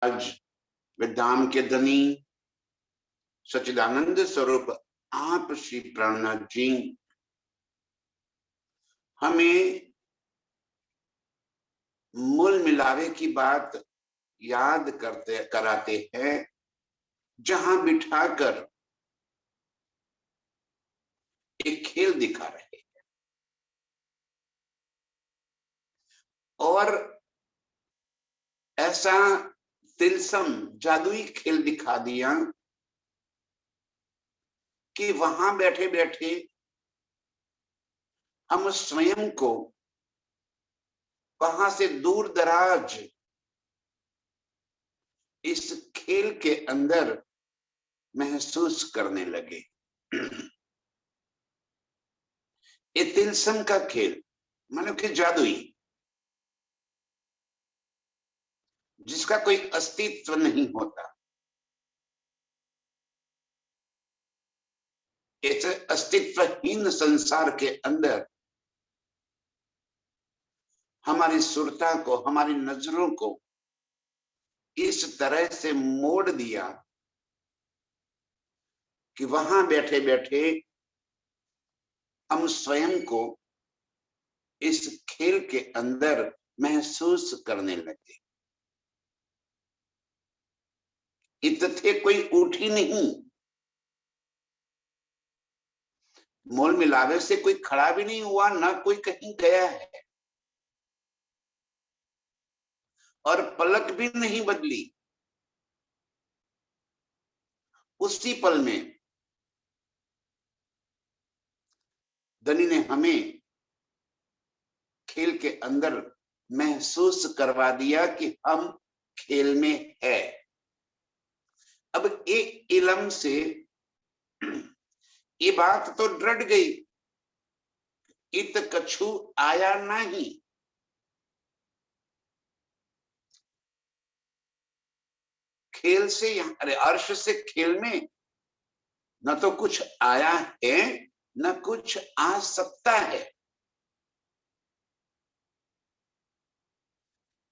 आज विद्याम के धनी सच्चिदानंद स्वरूप आप श्री प्राणनाथ जी हमें मूल मिलावे की बात याद कराते हैं, जहां बिठाकर एक खेल दिखा रहे हैं और ऐसा तिलसम जादुई खेल दिखा दिया कि वहां बैठे बैठे हम स्वयं को वहां से दूर दराज इस खेल के अंदर महसूस करने लगे। ये तिलसम का खेल मतलब कि जादुई, जिसका कोई अस्तित्व नहीं होता। इस अस्तित्वहीन संसार के अंदर हमारी सुरता को, हमारी नजरों को इस तरह से मोड़ दिया कि वहां बैठे बैठे हम स्वयं को इस खेल के अंदर महसूस करने लगे। इतने कोई उठी नहीं, मोल मिलावे से कोई खड़ा भी नहीं हुआ, ना कोई कहीं गया है और पलक भी नहीं बदली। उसी पल में धनी ने हमें खेल के अंदर महसूस करवा दिया कि हम खेल में है। अब एक इलम से ये बात तो डर गई, इत कछु आया नहीं। खेल से यहाँ, अरे अर्श से खेल में न तो कुछ आया है न कुछ आ सकता है।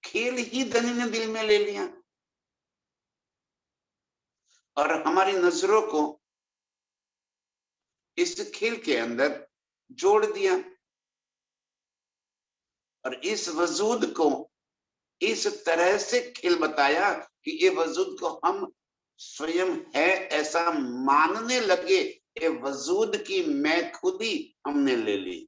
खेल ही धनी ने दिल में ले लिया और हमारी नजरों को इस खेल के अंदर जोड़ दिया और इस वजूद को इस तरह से खेल बताया कि ये वजूद को हम स्वयं है ऐसा मानने लगे। ये वजूद की मैं खुदी हमने ले ली।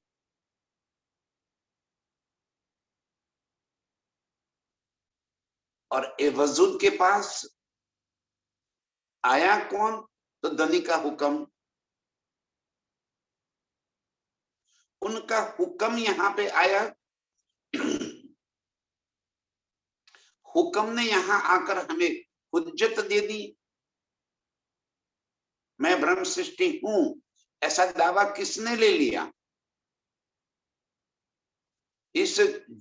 और ये वजूद के पास आया कौन? तो धनी का हुक्म। उनका हुक्म यहां पे आया। हुक्म ने यहां आकर हमें हुज्जत दे दी। मैं ब्रह्म सृष्टि हूं ऐसा दावा किसने ले लिया? इस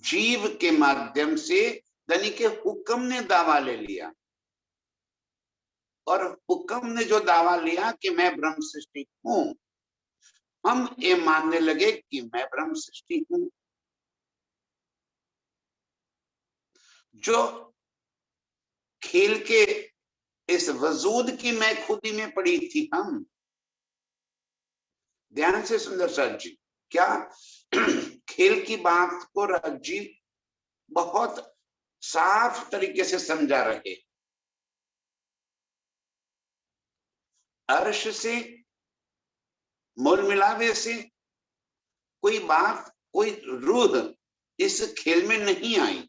जीव के माध्यम से धनी के हुक्म ने दावा ले लिया। और हुक्म ने जो दावा लिया कि मैं ब्रह्म सृष्टि हूं, हम ये मानने लगे कि मैं ब्रह्म सृष्टि हूं। जो खेल के इस वजूद की मैं खुदी में पड़ी थी, हम ध्यान से सुंदर सर जी, क्या खेल की बात को राज जी बहुत साफ तरीके से समझा रहे। अर्श से, मोल मिलावे से कोई बात, कोई रूह इस खेल में नहीं आई।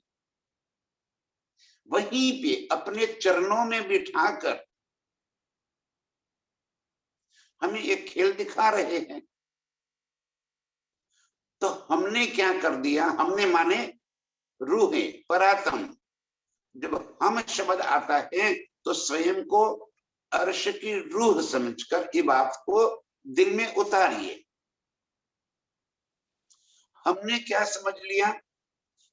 वहीं पे अपने चरणों में बिठाकर हमें एक खेल दिखा रहे हैं। तो हमने क्या कर दिया? हमने माने रूहें, परात्म। जब हम शब्द आता है तो स्वयं को अर्श की रूह समझकर ये बात को दिल में उतारिए। हमने क्या समझ लिया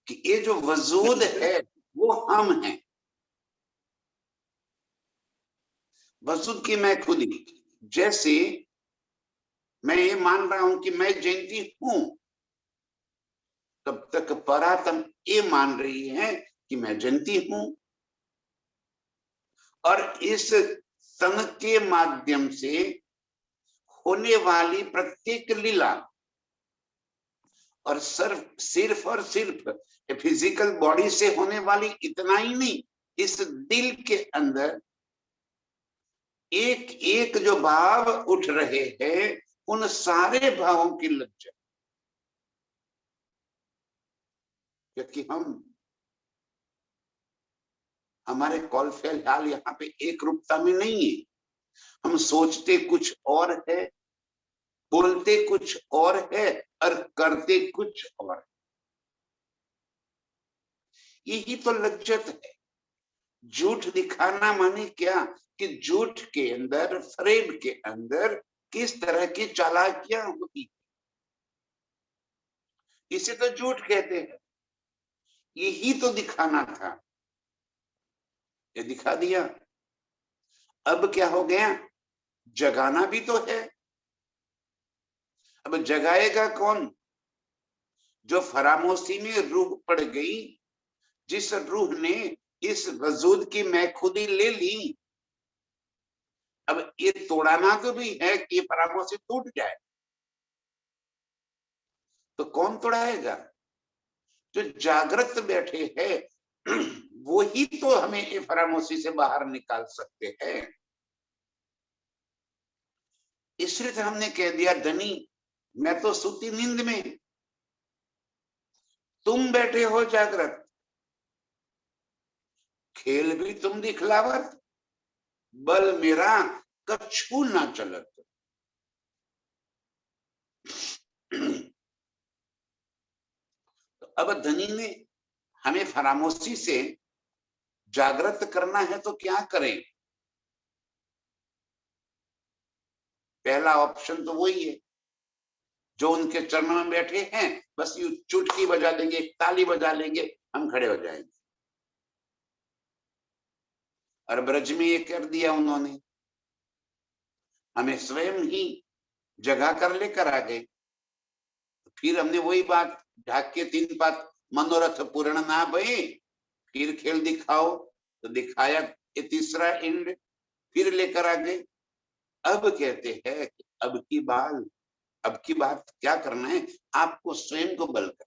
कि ये जो वजूद है वो हम हैं। वजूद की मैं खुद ही, जैसे मैं ये मान रहा हूं कि मैं जयंती हूं, तब तक परात्म ये मान रही है कि मैं जयंती हूं। और इस तन के माध्यम से होने वाली प्रत्येक लीला, और सिर्फ और सिर्फ फिजिकल बॉडी से होने वाली इतना ही नहीं, इस दिल के अंदर एक एक जो भाव उठ रहे हैं, उन सारे भावों की लज्जत। क्योंकि हमारे कौल फिलहाल यहाँ पे एक रूपता में नहीं है। हम सोचते कुछ और है, बोलते कुछ और है, और करते कुछ और है। यही तो लज्जत है। झूठ दिखाना माने क्या कि झूठ के अंदर, फरेब के अंदर किस तरह की चालाकियां होती, इसे तो झूठ कहते हैं। यही तो दिखाना था, ये दिखा दिया। अब क्या हो गया? जगाना भी तो है। अब जगाएगा कौन? जो फरामोशी में रूह पड़ गई, जिस रूह ने इस वजूद की मैखुदी ले ली। अब ये तोड़ाना तो भी है कि ये फरामोशी टूट जाए, तो कौन तोड़ाएगा? जो जागृत बैठे हैं वो ही तो हमें ये फरामोशी से बाहर निकाल सकते हैं। इसलिए तो हमने कह दिया, धनी मैं तो सूती नींद में, तुम बैठे हो जागृत, खेल भी तुम दिखलावत, बल मेरा कछु ना चलत। तो अब धनी ने हमें फरामोशी से जागृत करना है, तो क्या करें? पहला ऑप्शन तो वही है, जो उनके चरणों में बैठे हैं, बस यूं चुटकी बजा देंगे, ताली बजा लेंगे, हम खड़े हो जाएंगे। और ब्रज में ये कर दिया उन्होंने, हमें स्वयं ही जगा कर लेकर आ गए। फिर हमने वही बात, ढाक के 3 पात मनोरथ पूर्ण ना भये, फिर खेल दिखाओ, तो दिखाया ये तीसरा इंड, फिर लेकर आ गए। अब कहते हैं कि अब की बात क्या करना है, आपको स्वयं को बल कर।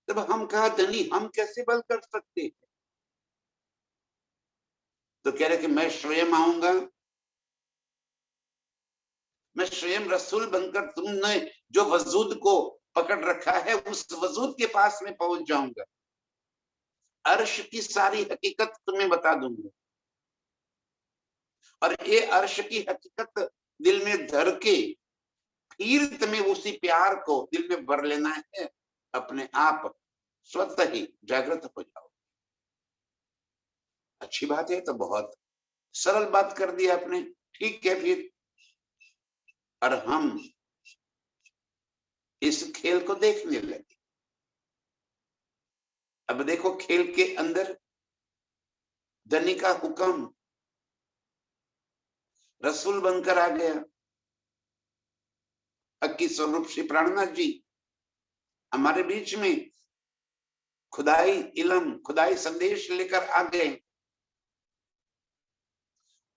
तब हम कहा, धनी हम कैसे बल कर सकते हैं? तो कह रहे कि मैं स्वयं आऊंगा, मैं स्वयं रसूल बनकर तुमने जो वजूद को पकड़ रखा है, उस वजूद के पास में पहुंच जाऊंगा, अर्श की सारी हकीकत तुम्हें बता दूंगा, और ये अर्श की हकीकत दिल में धर के फिर तुम्हें उसी प्यार को दिल में भर लेना है। अपने आप स्वतः ही जागृत हो जाओ। अच्छी बात है, तो बहुत सरल बात कर दी आपने। ठीक है फिर, और हम इस खेल को देखने लगे। अब देखो, खेल के अंदर धनी का हुक्म रसूल बनकर आ गया। हकी स्वरूप श्री प्राणनाथ जी हमारे बीच में खुदाई इलम, खुदाई संदेश लेकर आ गए,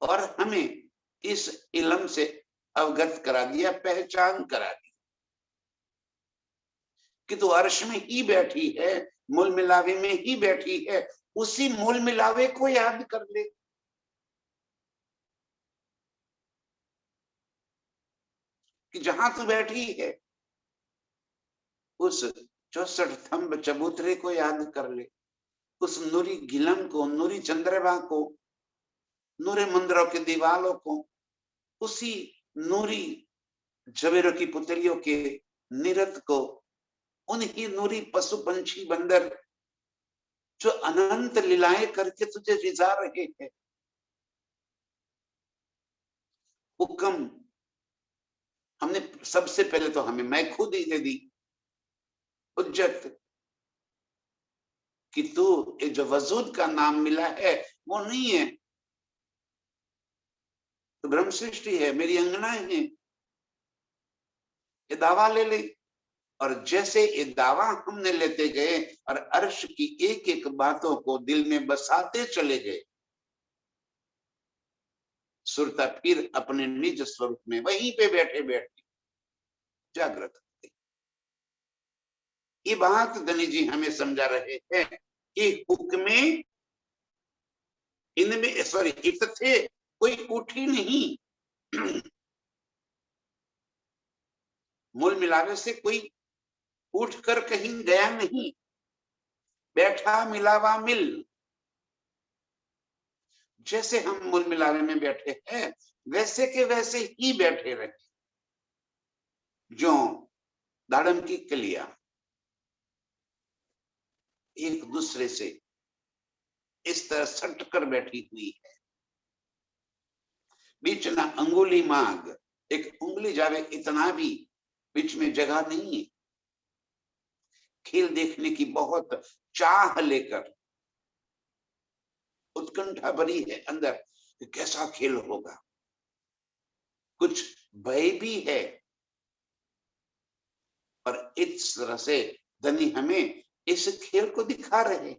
और हमें इस इलम से अवगत करा दिया, पहचान करा दी कि तो अर्श में ही बैठी है, मूल मिलावे में ही बैठी है। उसी मूल मिलावे को याद कर ले। कि जहां तू बैठी है, उस 64 थंब चबूतरे को याद कर ले, उस नूरी गिलम को, नूरी चंद्रमा को, नूरे मंदिरों की दीवालों को, उसी नूरी जवेरों की पुतलियों के निरत को, उन्हीं नूरी पशु पंछी बंदर जो अनंत लीलाएं करके तुझे रिझा रहे हैं। हुक्म हमने सबसे पहले तो हमें मैं खुद ही दे दी हुज्जत कि तू ये जो वजूद का नाम मिला है वो नहीं है, तो ब्रह्म सृष्टि है, मेरी अंगनाएं हैं, ये दावा ले ले। और जैसे ये दावा हमने लेते गए और अर्श की एक एक बातों को दिल में बसाते चले गए, सुरता फिर अपने निज स्वरूप में वहीं पे बैठे बैठे जागृत होती। ये बात धनी जी हमें समझा रहे हैं कि हुक्मे इनमें सॉरी इत थे, कोई उठी नहीं। मूल मिलावे से कोई उठकर कहीं गया नहीं, बैठा मिलावा मिल। जैसे हम मूल मिलावे में बैठे हैं वैसे के वैसे ही बैठे रहे, जो दाड़म की कलियां एक दूसरे से इस तरह सट कर बैठी हुई है, बीच ना अंगुली मांग, एक उंगली जावे इतना भी बीच में जगह नहीं है। खेल देखने की बहुत चाह लेकर उत्कंठा भरी है अंदर कि कैसा खेल होगा, कुछ भय भी है। और इस तरह से धनी हमें इस खेल को दिखा रहे।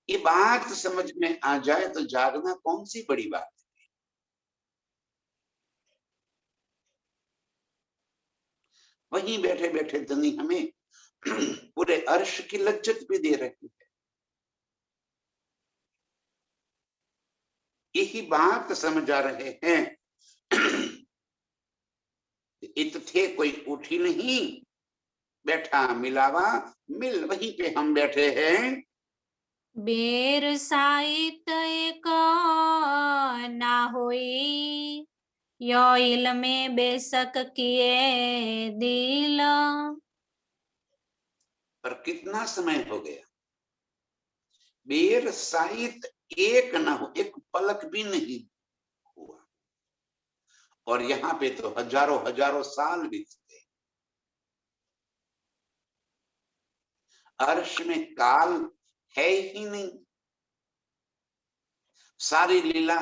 ये बात समझ में आ जाए तो जागना कौन सी बड़ी बात है। वहीं बैठे बैठे धनी हमें पूरे अर्श की लज्जत भी दे रही है। यही बात समझ आ रहे हैं। इत थे कोई उठी नहीं, बैठा मिलावा मिल, वहीं पे हम बैठे हैं। बेर साहित एक ना होई, यो इल्मे बेशक किए दिल। पर कितना समय हो गया, बेर साहित एक ना हो, एक पलक भी नहीं हुआ। और यहाँ पे तो हजारों हजारों साल बीत गए। अर्श में काल है ही नहीं, सारी लीला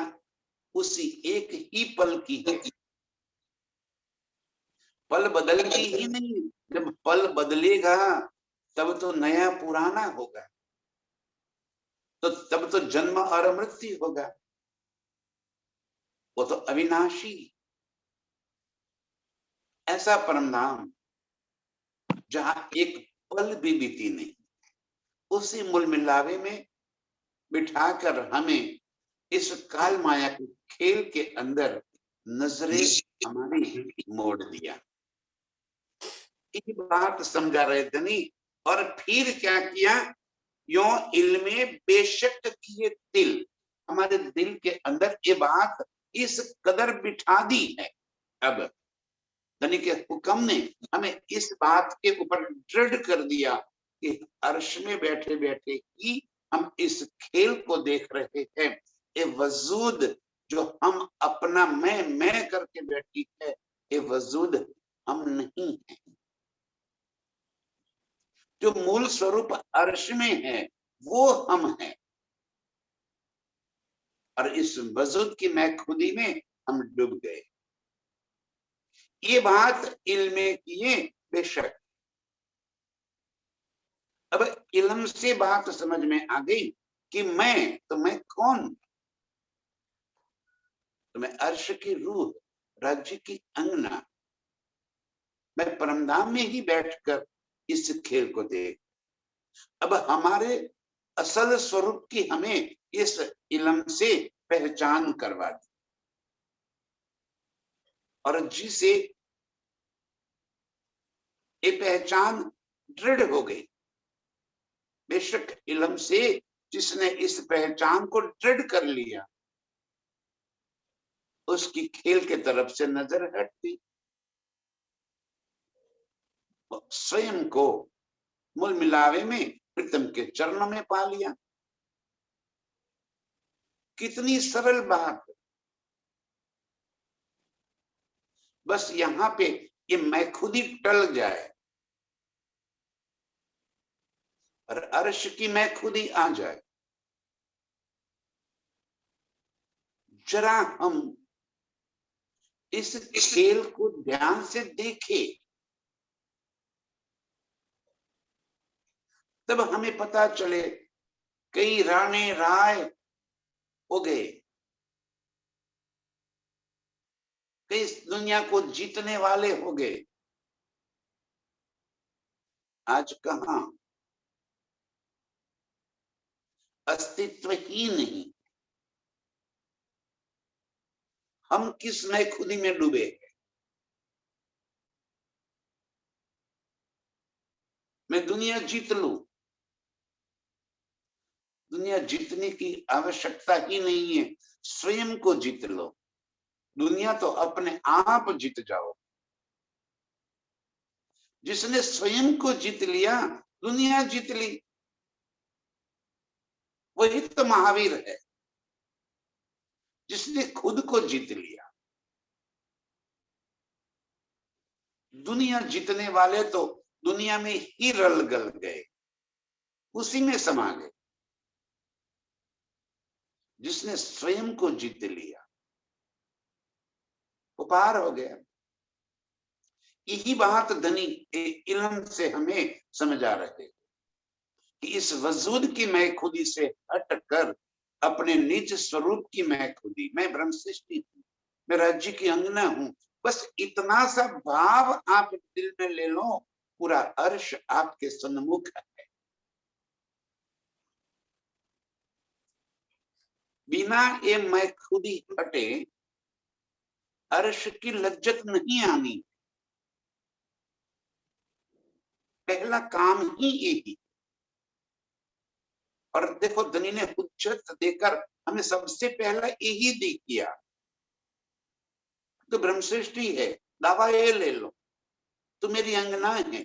उसी एक ही पल की है। पल बदलती ही नहीं, जब पल बदलेगा तब तो नया पुराना होगा, तो तब तो जन्म और मृत्यु होगा, वो तो अविनाशी। ऐसा परम धाम जहां एक पल भी बीती नहीं, उसी मूल मिलावे में बिठाकर हमें इस काल माया के खेल के अंदर नजरे हमारी मोड़ दिया। ये बात समझा रहे धनी। और फिर क्या किया, यो इल्मे बेशक किए दिल, हमारे दिल के अंदर ये बात इस कदर बिठा दी है। अब धनी के हुक्म ने हमें इस बात के ऊपर दृढ़ कर दिया कि अर्श में बैठे बैठे ही हम इस खेल को देख रहे हैं। ये वजूद जो हम अपना मैं करके बैठी है, ये वजूद हम नहीं है। जो मूल स्वरूप अर्श में है वो हम हैं। और इस वजूद की मैं खुदी में हम डूब गए। ये बात इल्मे किए बेशक। अब इल्म से बात समझ में आ गई कि मैं कौन, तो मैं अर्श की रूह, राज्य की अंगना, मैं परमधाम में ही बैठकर इस खेल को देख। अब हमारे असल स्वरूप की हमें इस इल्म से पहचान करवा दी। और जिसे ये पहचान दृढ़ हो गई, बेशक इल्म से जिसने इस पहचान को दृढ़ कर लिया, उसकी खेल के तरफ से नजर हटती, स्वयं को मूल मिलावे में प्रीतम के चरणों में पा लिया। कितनी सरल बात। बस यहाँ पे ये मैं खुद ही टल जाए और अर्श की मैं खुद ही आ जाए। जरा हम इस खेल को ध्यान से देखें। तब हमें पता चले कई राणे राय हो गए, कई दुनिया को जीतने वाले हो गए। आज कहां, अस्तित्व ही नहीं। हम किस नए खुदी में डूबे। मैं दुनिया जीत लूं, दुनिया जीतने की आवश्यकता ही नहीं है, स्वयं को जीत लो। दुनिया तो अपने आप जीत जाओ। जिसने स्वयं को जीत लिया, दुनिया जीत ली। वही तो महावीर है, जिसने खुद को जीत लिया। दुनिया जीतने वाले तो दुनिया में ही रल गल गए, उसी में समा गए। जिसने स्वयं को जीत लिया वो पार हो गया। यही बात धनी इल्म से हमें समझा रहे कि इस वजूद की मैं खुदी से हटकर अपने निज स्वरूप की मैं खुदी, मैं ब्रह्म सृष्टि हूं, मैं राज्य की अंगना हूं। बस इतना सा भाव आप दिल में ले लो, पूरा अर्श आपके सन्मुख है। बिना ये मैं खुदी हटे अर्श की लज्जत नहीं आनी। पहला काम ही यही। और देखो धनी ने हुज्जत देकर हमें सबसे पहला यही दे किया, तो ब्रह्म सृष्टि है, दावा ये ले लो, तू मेरी अंगना है,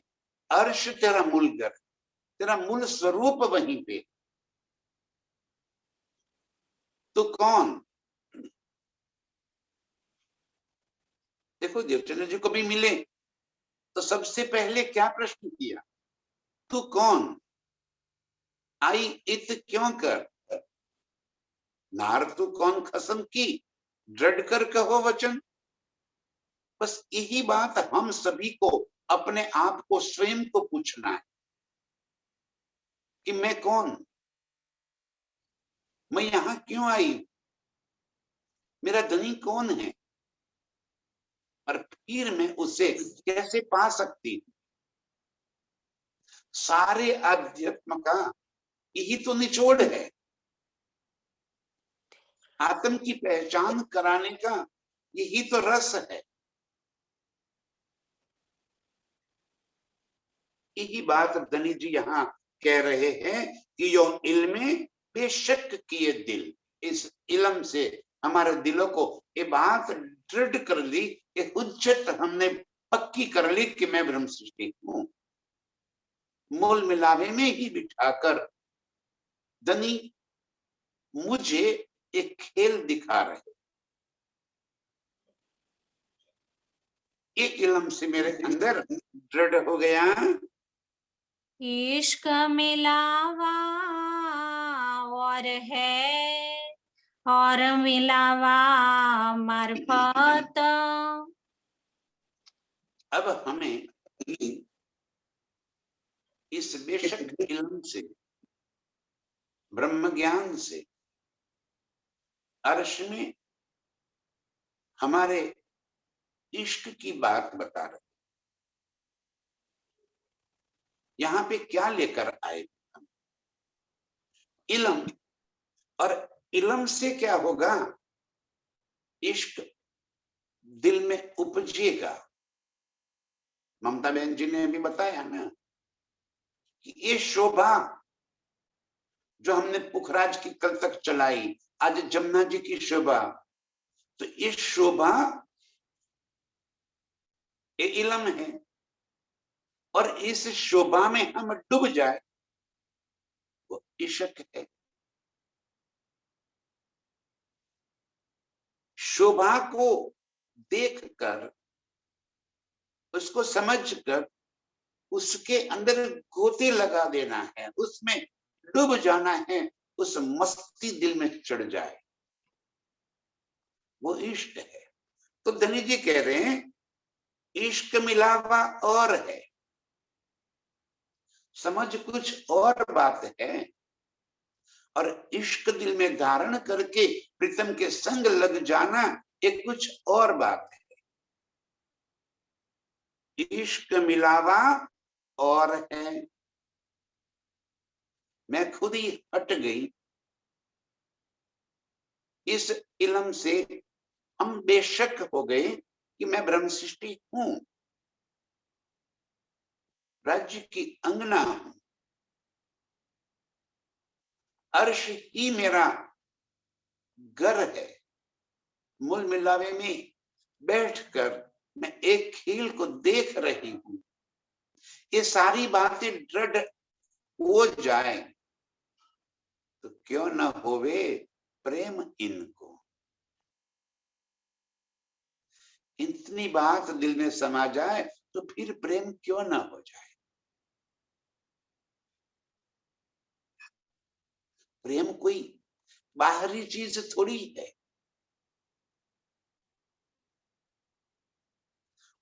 अर्श तेरा मूल घर, तेरा मूल स्वरूप वहीं पे। तू कौन। देखो देवचंद्र जी को भी मिले तो सबसे पहले क्या प्रश्न किया, तू कौन, आई इत क्यों कर, नार तू कौन खसम की, दृढ़ कर कहो वचन। बस यही बात हम सभी को अपने आप को स्वयं को पूछना है कि मैं कौन, मैं यहां क्यों आई, मेरा धनी कौन है, और फिर मैं उसे कैसे पा सकती हूं। सारे अध्यात्म का यही तो निचोड़ है, आत्म की पहचान कराने का यही तो रस है। यही बात धनी जी यहाँ कह रहे हैं कि यो इल्मे बेशक किए दिल, इस इल्म से हमारे दिलों को ये बात दृढ़ कर ली, ये हुज्जत हमने पक्की कर ली कि मैं ब्रह्म सृष्टि हूं। मूल मिलावे में ही बिठाकर धनी मुझे एक खेल दिखा रहे। ये इल्म से मेरे अंदर दृढ़ हो गया, इश्क मिलावा और है और मिलावा मार्फत। अब हमें इस बेशक इल्म से, ब्रह्म ज्ञान से, अर्श में हमारे इश्क की बात बता रहे। यहाँ पे क्या लेकर आए हम, इल्म, और इल्म से क्या होगा, इश्क दिल में उपजेगा। ममता बहन जी ने भी बताया ना कि ये शोभा जो हमने पुखराज की कल तक चलाई, आज जमुना जी की शोभा, तो ये शोभा ये इल्म है, और इस शोभा में हम डूब जाए वो इश्क है। शोभा को देखकर, उसको समझकर, उसके अंदर गोते लगा देना है, उसमें डूब जाना है, उस मस्ती दिल में चढ़ जाए, वो इश्क है। तो धनी जी कह रहे हैं इश्क मिलावा और है, समझ कुछ और बात है और इश्क दिल में धारण करके प्रीतम के संग लग जाना एक कुछ और बात है। इश्क मिलावा और है। मैं खुद ही हट गई इस इलम से, हम बेशक हो गए कि मैं ब्रह्म सृष्टि हूं, राज्य की अंगना हूं, अर्श ही मेरा घर है। मूल मिलावे में बैठकर मैं एक खेल को देख रही हूं। ये सारी बातें दृढ़ हो जाए तो क्यों न होवे प्रेम इनको। इतनी बात दिल में समा जाए तो फिर प्रेम क्यों न हो जाए। प्रेम कोई बाहरी चीज थोड़ी है,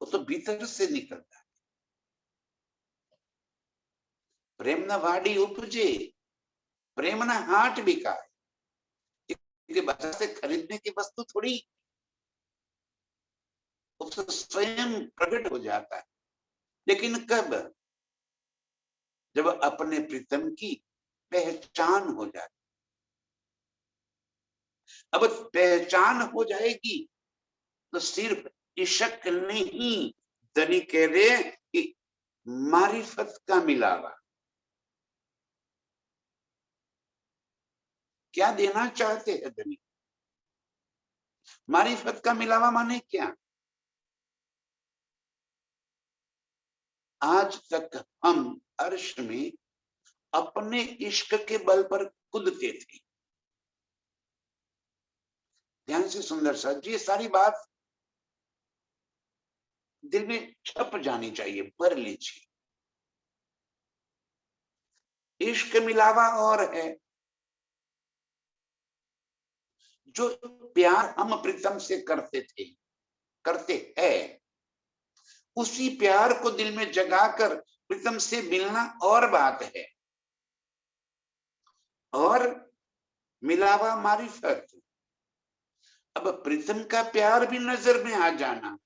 वो तो भीतर से निकलता है। प्रेम न वाड़ी उपजे, प्रेम न हाट बिकाए। ये बाजार से खरीदने की वस्तु थोड़ी, उससे स्वयं प्रकट हो जाता है। लेकिन कब? जब अपने प्रीतम की पहचान हो जाती। अब पहचान हो जाएगी तो सिर्फ इश्क नहीं, दनी कह रहे कि मारिफत का मिलावा। क्या देना चाहते हैं दनी? मारिफत का मिलावा माने क्या? आज तक हम अर्श में अपने इश्क के बल पर कूदते थे। ध्यान से सुंदर सा जी, सारी बात दिल में छप जानी चाहिए, भर लीजिए। इश्क मिलावा और है। जो प्यार हम प्रीतम से करते थे, करते हैं, उसी प्यार को दिल में जगाकर प्रीतम से मिलना और बात है। और मिलावा मारिफत। अब प्रीतम का प्यार भी नजर में आ जाना।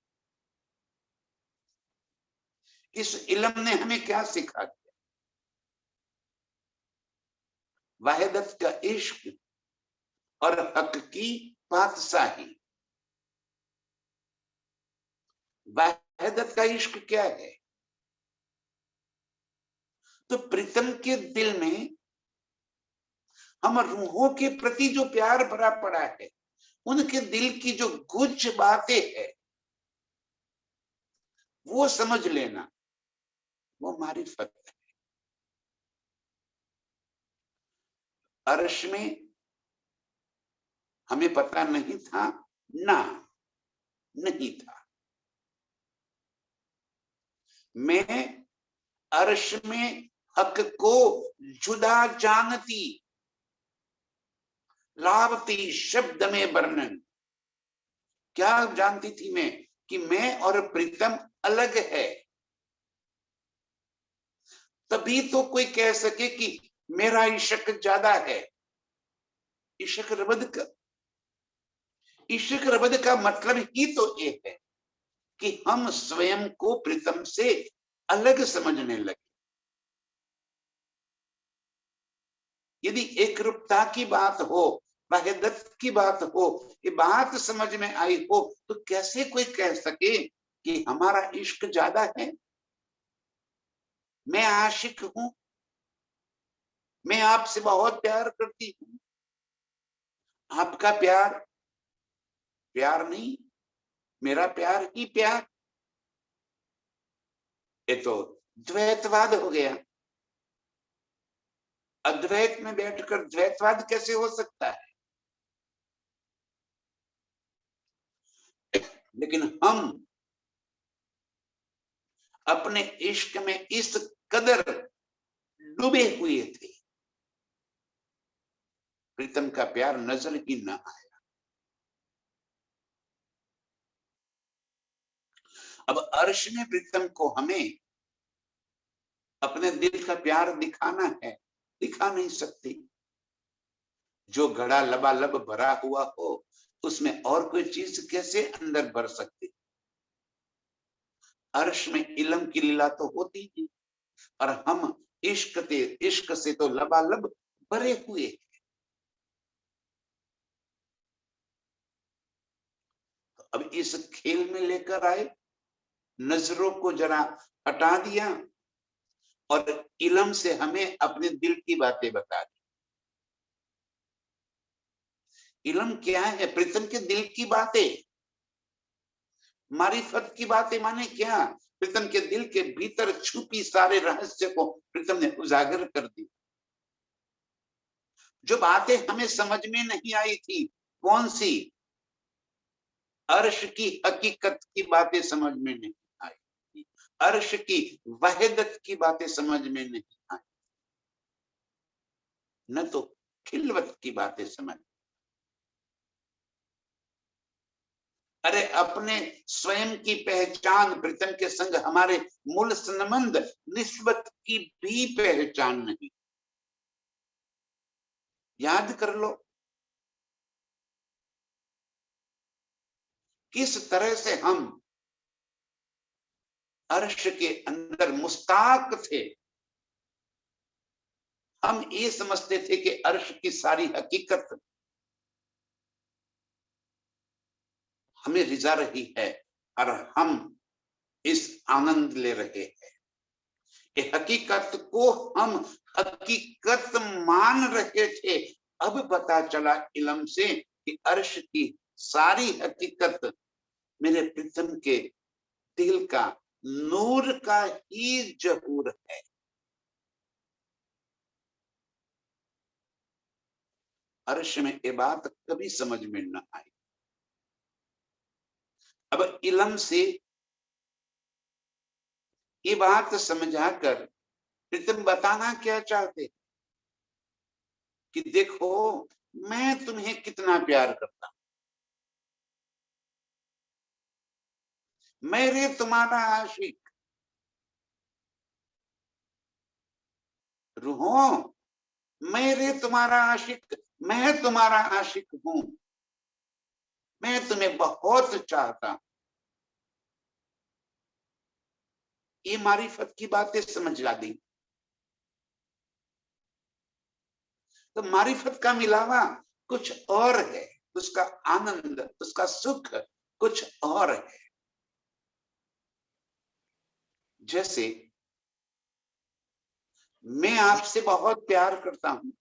इस इल्म ने हमें क्या सिखा दिया? वाहिदत का इश्क और हक की बादशाही। वाहिदत का इश्क क्या है? तो प्रीतम के दिल में हम रूहों के प्रति जो प्यार भरा पड़ा है, उनके दिल की जो कुछ बातें हैं, वो समझ लेना, वो मारिफत है। अर्श में हमें पता नहीं था ना, नहीं था। मैं अर्श में हक को जुदा जानती, लावती शब्द में वर्णन। क्या जानती थी मैं? कि मैं और प्रीतम अलग है। तभी तो कोई कह सके कि मेरा इश्क ज्यादा है। इश्क रबद का मतलब ही तो ये है कि हम स्वयं को प्रीतम से अलग समझने लगे। यदि एक रूपता की बात हो, वाहिदत की बात हो, ये बात समझ में आई हो, तो कैसे कोई कह सके कि हमारा इश्क ज्यादा है? मैं आशिक हूं, मैं आपसे बहुत प्यार करती हूं। आपका प्यार प्यार नहीं, मेरा प्यार ही प्यार। ये तो द्वैतवाद हो गया। अद्वैत में बैठकर द्वैतवाद कैसे हो सकता है? लेकिन हम अपने इश्क में इस कदर डूबे हुए थे, प्रीतम का प्यार नजर ही न आया। अब अर्श में प्रीतम को हमें अपने दिल का प्यार दिखाना है, दिखा नहीं सकती। जो घड़ा लबालब भरा हुआ हो उसमें और कोई चीज कैसे अंदर भर सकती। अर्श में इल्म की लीला तो होती ही, और हम इश्क से तो लबालब भरे हुए। अब इस खेल में लेकर आए, नजरों को जरा हटा दिया और इल्म से हमें अपने दिल की बातें बता दी। इल्म क्या है? प्रीतम के दिल की बातें। मारिफत की बातें माने क्या? प्रीतम के दिल के भीतर छुपी सारे रहस्य को प्रीतम ने उजागर कर दी। जो बातें हमें समझ में नहीं आई थी, कौन सी? अर्श की हकीकत की बातें समझ में नहीं आई, अर्श की वहदत की बातें समझ में नहीं आई, न तो खिलवत की बातें समझ। अरे अपने स्वयं की पहचान प्रीतम के संग हमारे मूल संबंध निस्बत की भी पहचान नहीं। याद कर लो किस तरह से हम अर्श के अंदर मुस्ताक थे। हम ये समझते थे कि अर्श की सारी हकीकत हमें रिझा रही है और हम इस आनंद ले रहे हैं। ये हकीकत को हम हकीकत मान रहे थे। अब पता चला इल्म से कि अर्श की सारी हकीकत मेरे प्रीतम के दिल का नूर का ही जहूर है। अर्श में ये बात कभी समझ में न आई। अब इल्म से ये बात समझाकर प्रीतम बताना क्या चाहते कि देखो मैं तुम्हें कितना प्यार करता हूं, मैं रे तुम्हारा आशिक। रूहों, मैं रे तुम्हारा आशिक, मैं तुम्हारा आशिक हूं, मैं तुम्हें बहुत चाहता हूं। ये मारिफत की बातें समझ ला दी। तो मारिफत का मिलावा कुछ और है, उसका आनंद, उसका सुख कुछ और है। जैसे मैं आपसे बहुत प्यार करता हूं,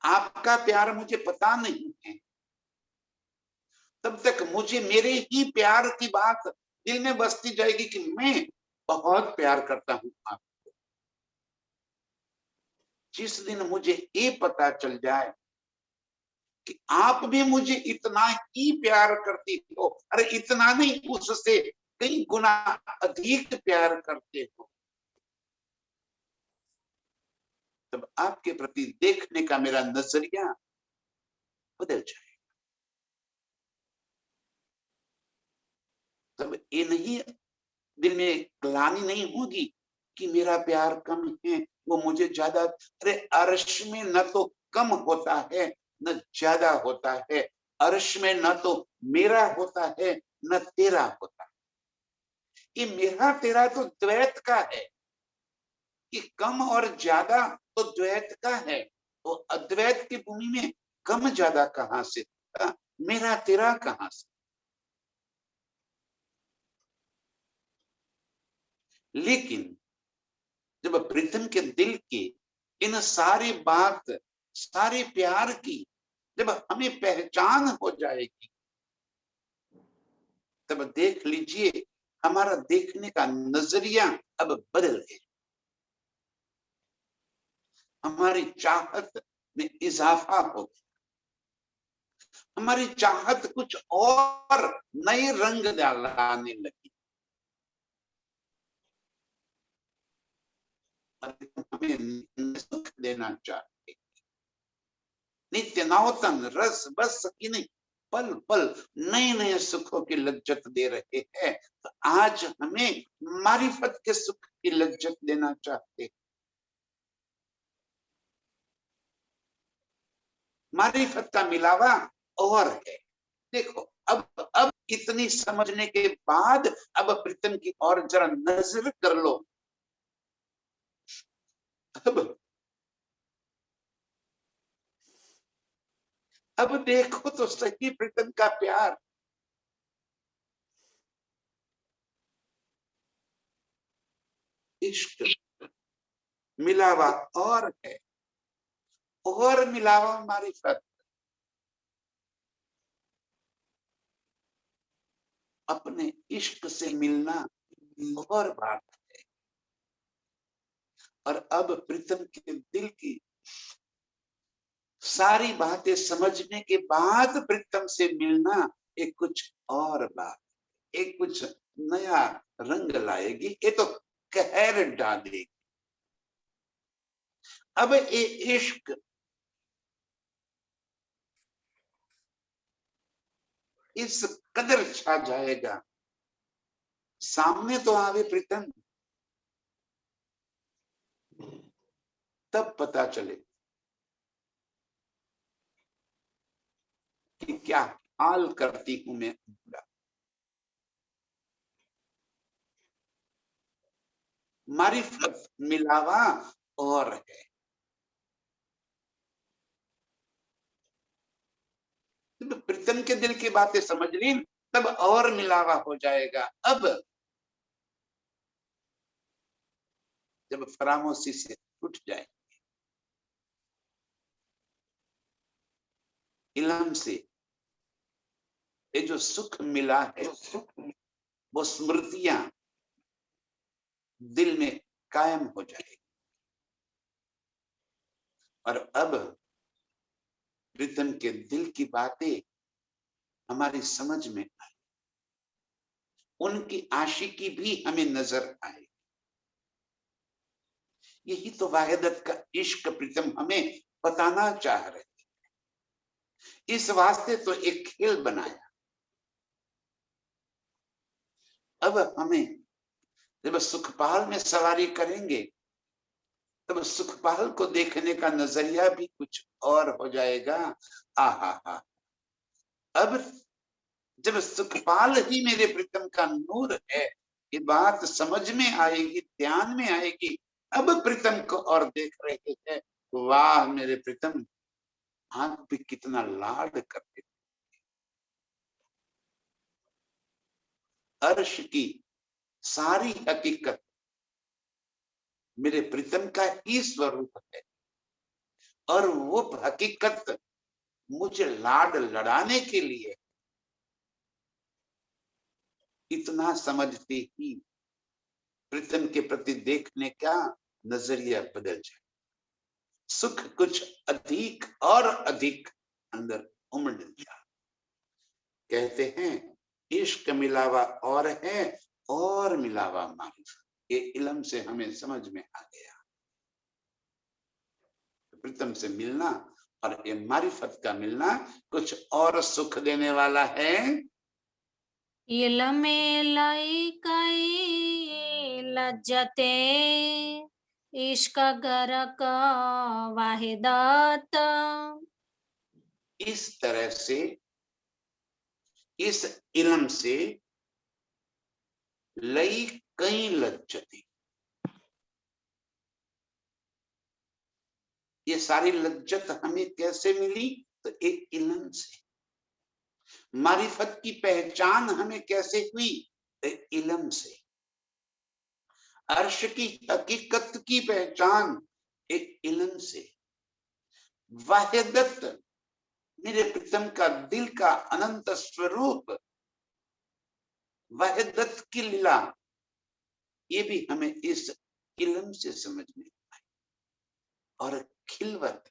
आपका प्यार मुझे पता नहीं है, तब तक मुझे मेरे ही प्यार की बात दिल में बसती जाएगी कि मैं बहुत प्यार करता हूं आपको। जिस दिन मुझे ये पता चल जाए कि आप भी मुझे इतना ही प्यार करती हो, अरे इतना नहीं उससे कई गुना अधिक प्यार करते हो, तब आपके प्रति देखने का मेरा नजरिया बदल जाए। तब ये नहीं, दिल में ग्लानि नहीं होगी कि मेरा प्यार कम है, वो मुझे ज्यादा। अरे अर्श में न तो कम होता है न ज्यादा होता है, अर्श में न तो मेरा होता है न तेरा होता है। ये मेरा तेरा तो द्वैत का है, कि कम और ज्यादा तो द्वैत का है। तो अद्वैत की भूमि में कम ज्यादा कहां से, मेरा तेरा कहां से? लेकिन जब प्रीतम के दिल की इन सारी बात, सारे प्यार की जब हमें पहचान हो जाएगी, तब देख लीजिए हमारा देखने का नजरिया अब बदल गया। हमारी चाहत में इजाफा हो गया, हमारी चाहत कुछ और नए रंग लाने लगी। हमें सुख देना चाहिए, नित्य नौतन रस बस की नहीं, पल पल नए नए सुखों की लज्जत दे रहे हैं। तो आज हमें मारिफत के सुख की लज्जत देना चाहते हैं। मारिफत का मिलावा और है। देखो अब इतनी समझने के बाद अब प्रीतम की और जरा नजर कर लो। अब देखो तो सही प्रीतम का प्यार। इश्क मिलावा और है, और मिलावा मारिफत। अपने इश्क से मिलना और बात है। और अब प्रीतम के दिल की सारी बातें समझने के बाद प्रीतम से मिलना एक कुछ और बात, एक कुछ नया रंग लाएगी। ये तो कहर डालेगी। अब ये इश्क इस कदर छा जाएगा, सामने तो आवे प्रीतम, तब पता चले कि क्या हाल करती हूं मैं। मारिफत मिलावा और है। जब प्रीतम के दिल की बातें समझ ली तब और मिलावा हो जाएगा। अब जब फरामोशी से उठ जाए, इल्म से ये जो सुख मिला है वो स्मृतियां दिल में कायम हो जाएगी। और अब प्रीतम के दिल की बातें हमारी समझ में आए, उनकी आशिकी भी हमें नजर आए। यही तो वाहिदत का इश्क प्रीतम हमें बताना चाह रहे। इस वास्ते तो एक खेल बनाया। अब हमें जब सुखपाल में सवारी करेंगे तब सुखपाल को देखने का नजरिया भी कुछ और हो जाएगा। आहा हा। अब जब सुखपाल ही मेरे प्रीतम का नूर है, ये बात समझ में आएगी, ध्यान में आएगी। अब प्रीतम को और देख रहे हैं, वाह मेरे प्रीतम आप भी कितना लाड करते। अर्श की सारी हकीकत मेरे प्रीतम का ही स्वरूप है। और वो हकीकत मुझे लाड लड़ाने के लिए इतना समझते ही प्रीतम के प्रति देखने का नजरिया बदल जाए। सुख कुछ अधिक और अधिक अंदर उमड़ जाए। कहते हैं इश्क मिलावा और है, और मिलावा मारिफत। ये इल्म से हमें समझ में आ गया। प्रीतम से मिलना और ये मारिफत का मिलना कुछ और सुख देने वाला है। इल्मे लाई कई लज्जते इश्क गरक वाहिदत। इस तरह से इस इल्म से लई कई लज्जती, ये सारी लज्जत हमें कैसे मिली? तो एक इल्म से। मारिफत की पहचान हमें कैसे हुई? एक इल्म से। अर्श की हकीकत की पहचान एक इल्म से। वाहिदत मेरे प्रीतम का दिल का अनंत स्वरूप, वाहिदत की लीला, ये भी हमें इस इल्म से समझ में आई। और खिलवत,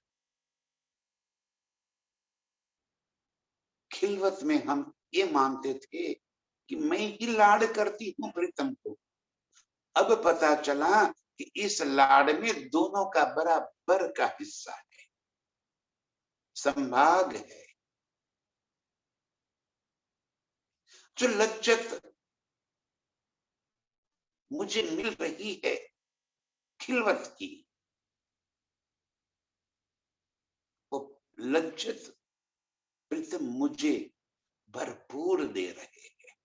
खिलवत में हम ये मानते थे कि मैं ही लाड करती हूँ प्रीतम को। अब पता चला कि इस लाड में दोनों का बराबर का हिस्सा है, संभाग है। जो लज्जत मुझे मिल रही है खिलवत की, वो लज्जत प्रीतम मुझे भरपूर दे रहे हैं।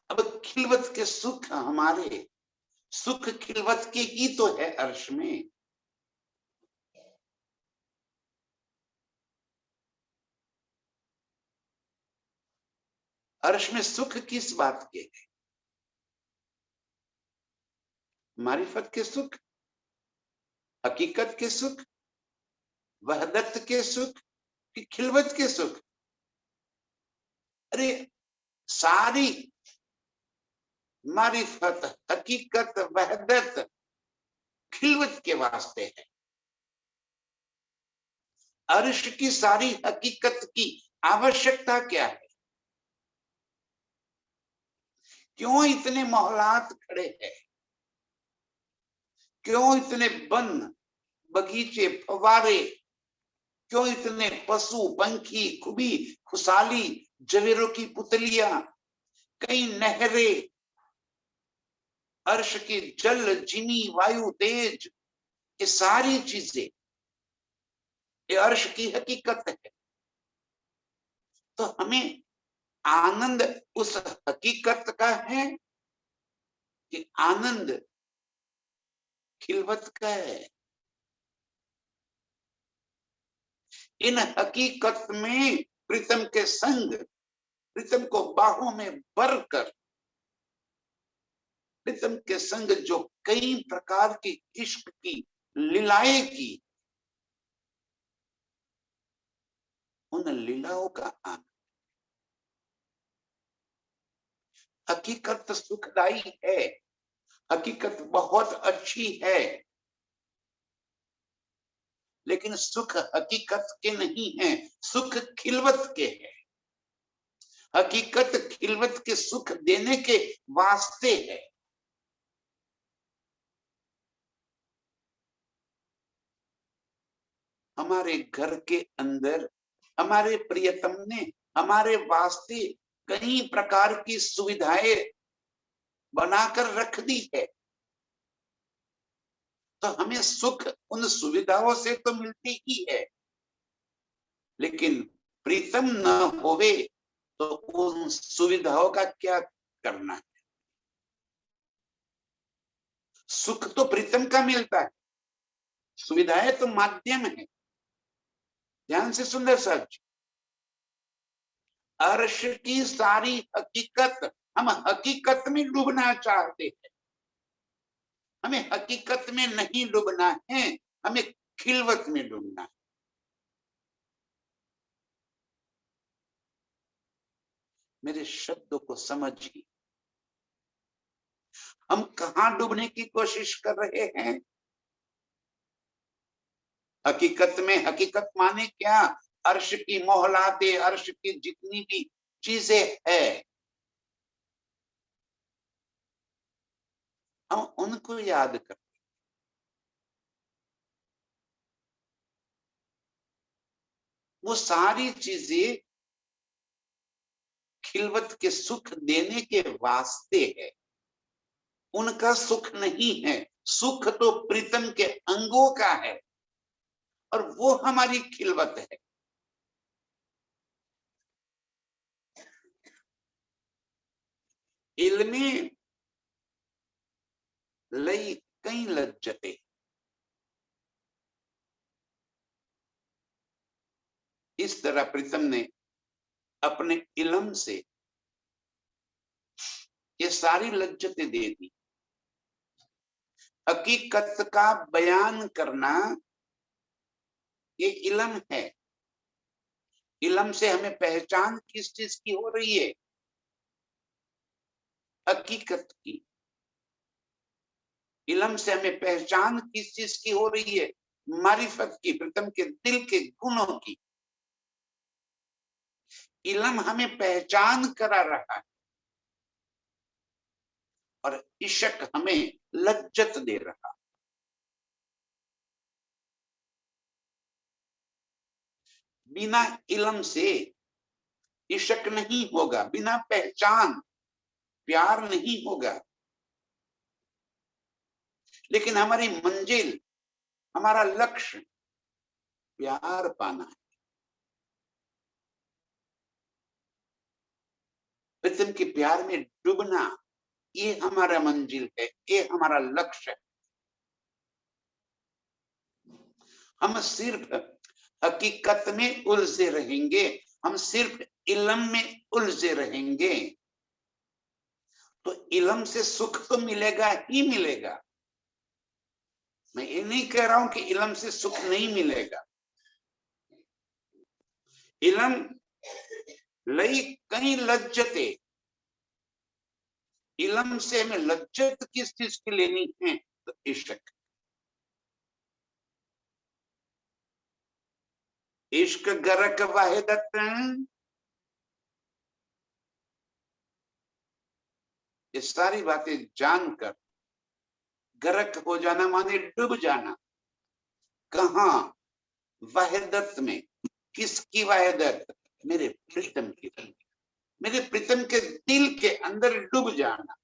अब खिलवत के सुख हमारे सुख खिलवत के ही तो है अर्श में। अर्श में सुख किस बात के है? मारिफत के सुख, हकीकत के सुख, वहदत के सुख कि खिलवत के सुख? अरे सारी मारिफत, हकीकत, वहदत खिलवत के वास्ते है। अर्श की सारी हकीकत की आवश्यकता क्या है? क्यों इतने मोहल्लात खड़े हैं? क्यों इतने वन, बगीचे, फवारे? क्यों इतने पशु, पंखी, खुबी, खुशाली, जवेरों की पुतलियां, कई नहरें, अर्श की जल, जिनी, वायु, तेज, ये सारी चीजें ये अर्श की हकीकत है। तो हमें आनंद उस हकीकत का है कि आनंद खिलवत का है? इन हकीकत में प्रीतम के संग, प्रीतम को बाहों में भरकर, प्रीतम के संग जो कई प्रकार की इश्क की लीलाएं की, उन लीलाओं का आनंद। हकीकत सुखदाई है, हकीकत बहुत अच्छी है, लेकिन सुख हकीकत के नहीं है, सुख खिलवत के है। हकीकत खिलवत के सुख देने के वास्ते है। हमारे घर के अंदर हमारे प्रियतम ने हमारे वास्ते कई प्रकार की सुविधाएं बनाकर रख दी है, तो हमें सुख उन सुविधाओं से तो मिलती ही है, लेकिन प्रीतम न होवे तो उन सुविधाओं का क्या करना है? सुख तो प्रीतम का मिलता है, सुविधाएं तो माध्यम है। ध्यान से सुंदर साहब जी, अर्श की सारी हकीकत, हम हकीकत में डूबना चाहते हैं। हमें हकीकत में नहीं डूबना है, हमें खिलवत में डूबना है। मेरे शब्दों को समझिए, हम कहां डूबने की कोशिश कर रहे हैं? हकीकत में। हकीकत माने क्या? अर्श की मोहलाते, अर्श की जितनी भी चीजें है, हम उनको याद कर। वो सारी चीजें खिलवत के सुख देने के वास्ते है, उनका सुख नहीं है। सुख तो प्रीतम के अंगों का है और वो हमारी खिलवत है। इल्मी लई कई लज्जते, इस तरह प्रीतम ने अपने इल्म से ये सारी लज्जतें दे दी। हकीकत का बयान करना ये इल्म है। इल्म से हमें पहचान किस चीज की हो रही है? हकीकत की। इल्म से हमें पहचान किस चीज की हो रही है? मारिफत की, प्रीतम के दिल के गुणों की। इल्म हमें पहचान करा रहा है और इश्क हमें लज्जत दे रहा। बिना इल्म से इश्क नहीं होगा, बिना पहचान प्यार नहीं होगा। लेकिन हमारी मंजिल, हमारा लक्ष्य प्यार पाना है। प्रीतम के प्यार में डूबना, ये हमारा मंजिल है, ये हमारा लक्ष्य है। हम सिर्फ हकीकत में उलझे रहेंगे, हम सिर्फ इल्म में उलझे रहेंगे, तो इल्म से सुख तो मिलेगा ही मिलेगा। मैं ये नहीं कह रहा हूं कि इल्म से सुख नहीं मिलेगा। इल्म लई कई लज्जते, इल्म से हमें लज्जत किस चीज की लेनी है? तो इश्क। इश्क गरक वाहिदत, ये सारी बातें जानकर गरक हो जाना माने डूब जाना। कहा? वाहिदत में। किसकी वाहिदत? मेरे प्रीतम की। मेरे प्रीतम के दिल के अंदर डूब जाना,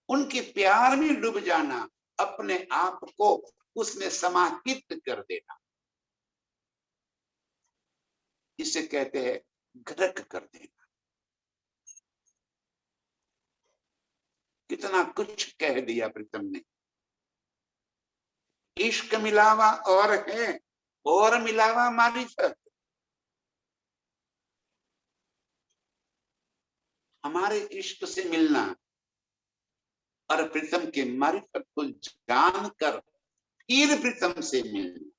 उनके प्यार में डूब जाना, अपने आप को उसमें समाहित कर देना, इसे कहते हैं गरक कर देना। कितना कुछ कह दिया प्रीतम ने। इश्क मिलावा और है, और मिलावा मारिफत। हमारे इश्क से मिलना और प्रीतम के मारिफत को जानकर फिर प्रीतम से मिलना,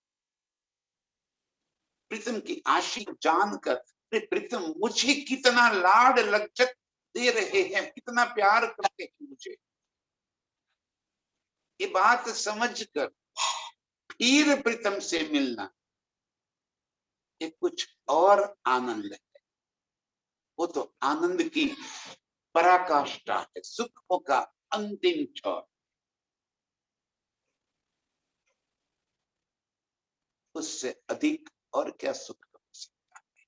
प्रीतम की आशिक जानकर प्रीतम मुझे कितना लाड लज्जत दे रहे हैं, कितना प्यार करते हैं मुझे, ये बात समझकर फिर प्रीतम से मिलना, ये कुछ और आनंद है। वो तो आनंद की पराकाष्ठा है, सुखों का अंतिम छोर। उससे अधिक और क्या सुख हो सकता है?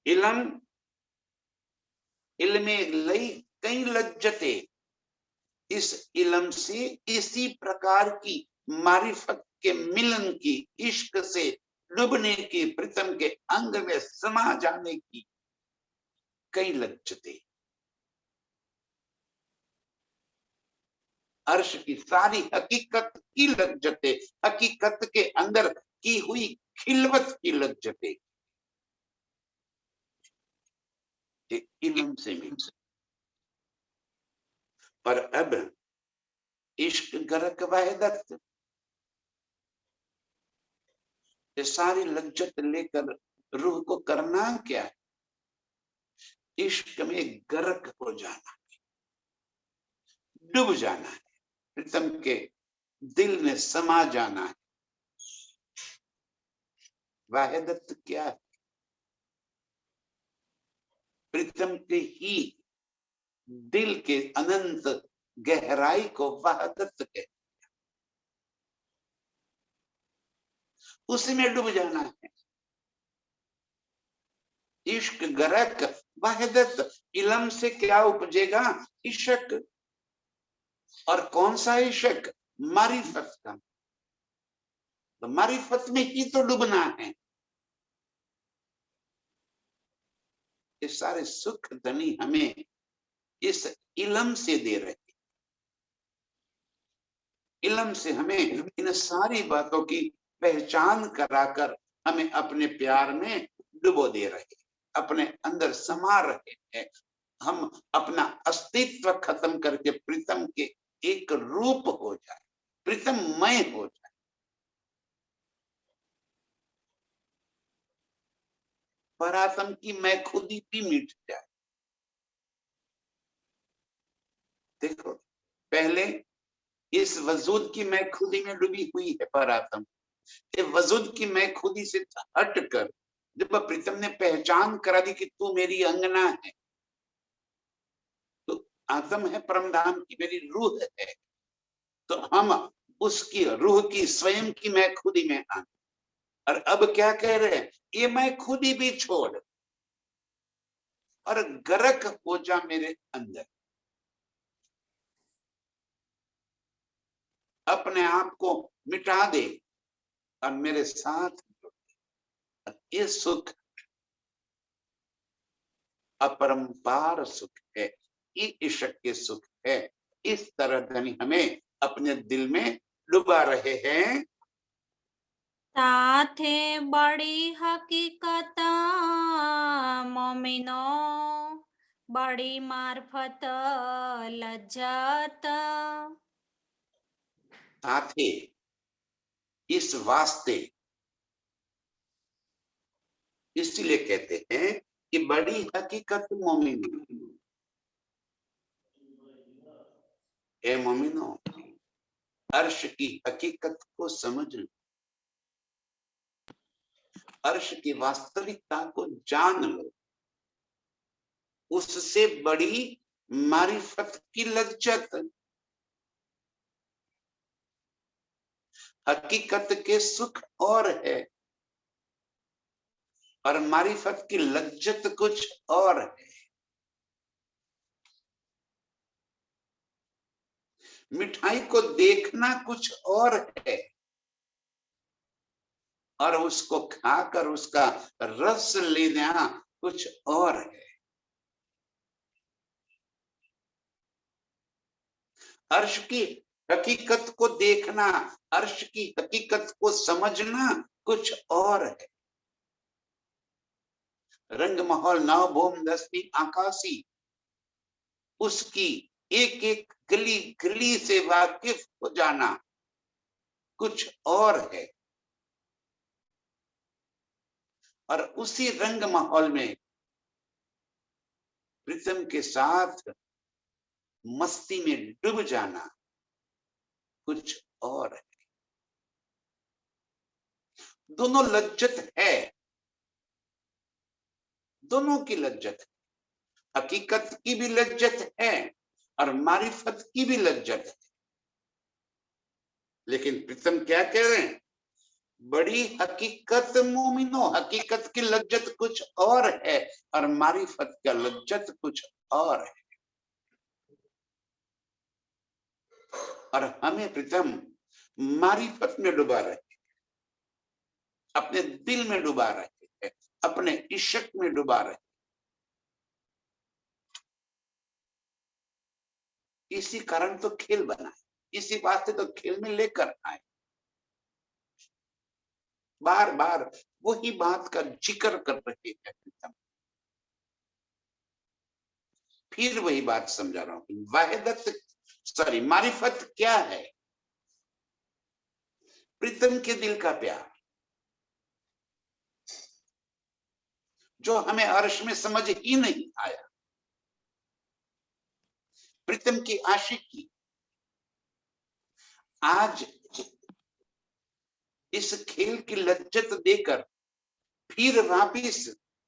इलम इल्मे लई कई लज्जते, इस इलम से इसी प्रकार की मारिफत के मिलन की, इश्क से डूबने की, प्रीतम के अंग में समा जाने की कई लज्जते। अर्श की सारी हकीकत की लज्जते, हकीकत के अंदर की हुई खिलवत की लज्जते, इल्म से मिल सकती। पर अब इश्क गरक वाहिदत, ये सारी लज्जत लेकर रूह को करना क्या है? इश्क में गरक हो जाना, डूब जाना है, प्रीतम के दिल में समा जाना है। वाहिदत क्या है? प्रीतम के ही दिल के अनंत गहराई को वाहिदत कहते, उसी में डूब जाना है। इश्क गरक वाहिदत, इलम से क्या उपजेगा? इश्क। और कौन सा इश्क? मारिफत का। तो मारिफत में ही तो डूबना है। ये सारे सुख धनी हमें इस इलम से दे रहे, इलम से हमें इन सारी बातों की पहचान कराकर हमें अपने प्यार में डुबो दे रहे, अपने अंदर समा रहे हैं। हम अपना अस्तित्व खत्म करके प्रीतम के एक रूप हो जाए, प्रीतममय हो जाए। परात्म की मैं खुदी भी मिट जाए। देखो, पहले इस वजूद की मैं खुदी में डूबी हुई है परात्म, ये वजूद की मैं खुदी से हटकर जब प्रीतम ने पहचान करा दी कि तू मेरी अंगना है, तो आत्म है परमधाम की, मेरी रूह है, तो हम उसकी रूह की स्वयं की मैं खुदी में आ, और अब क्या कह रहे हैं, ये मैं खुद ही भी छोड़ और गर्क हो जा मेरे अंदर, अपने आप को मिटा दे और मेरे साथ जुड़ दे। ये सुख अपरंपार सुख है, ये ईश्वर के सुख है। इस तरह धनी हमें अपने दिल में डुबा रहे हैं। ताथे बड़ी हकीकत मोमिनो, बड़ी मार्फत लज्जत। साथे, इस वास्ते, इसलिए कहते हैं कि बड़ी हकीकत मोमिनो, ए मोमिनो, अर्श की हकीकत को समझ लो, अर्श की वास्तविकता को जान लो। उससे बड़ी मारिफत की लज्जत, हकीकत के सुख और है और मारिफत की लज्जत कुछ और है। मिठाई को देखना कुछ और है और उसको खाकर उसका रस लेना कुछ और है। अर्श की हकीकत को देखना, अर्श की हकीकत को समझना कुछ और है। रंग महल नौ भूम दस्ती आकाशी, उसकी एक एक गली गली से वाकिफ हो जाना कुछ और है। और उसी रंग माहौल में प्रीतम के साथ मस्ती में डूब जाना कुछ और है। दोनों लज्जत है, दोनों की लज्जत है। हकीकत की भी लज्जत है और मारिफत की भी लज्जत है। लेकिन प्रीतम क्या कह रहे हैं, बड़ी हकीकत मोमिनो, हकीकत की लज्जत कुछ और है और मारिफत का लज्जत कुछ और है। और हमें प्रीतम मारिफत में डुबा रहे, अपने दिल में डुबा रहे हैं, अपने इश्क में डुबा रहे। इसी कारण तो खेल बनाए, इसी बात से तो खेल में लेकर आए। बार बार वही बात का जिक्र कर रहे हैं प्रीतम। फिर वही बात समझा रहा हूं, वाहिदत सॉरी मारिफत क्या है। प्रीतम के दिल का प्यार जो हमें अर्श में समझ ही नहीं आया, प्रीतम की आशिकी आज इस खेल की लज्जत देकर फिर वापिस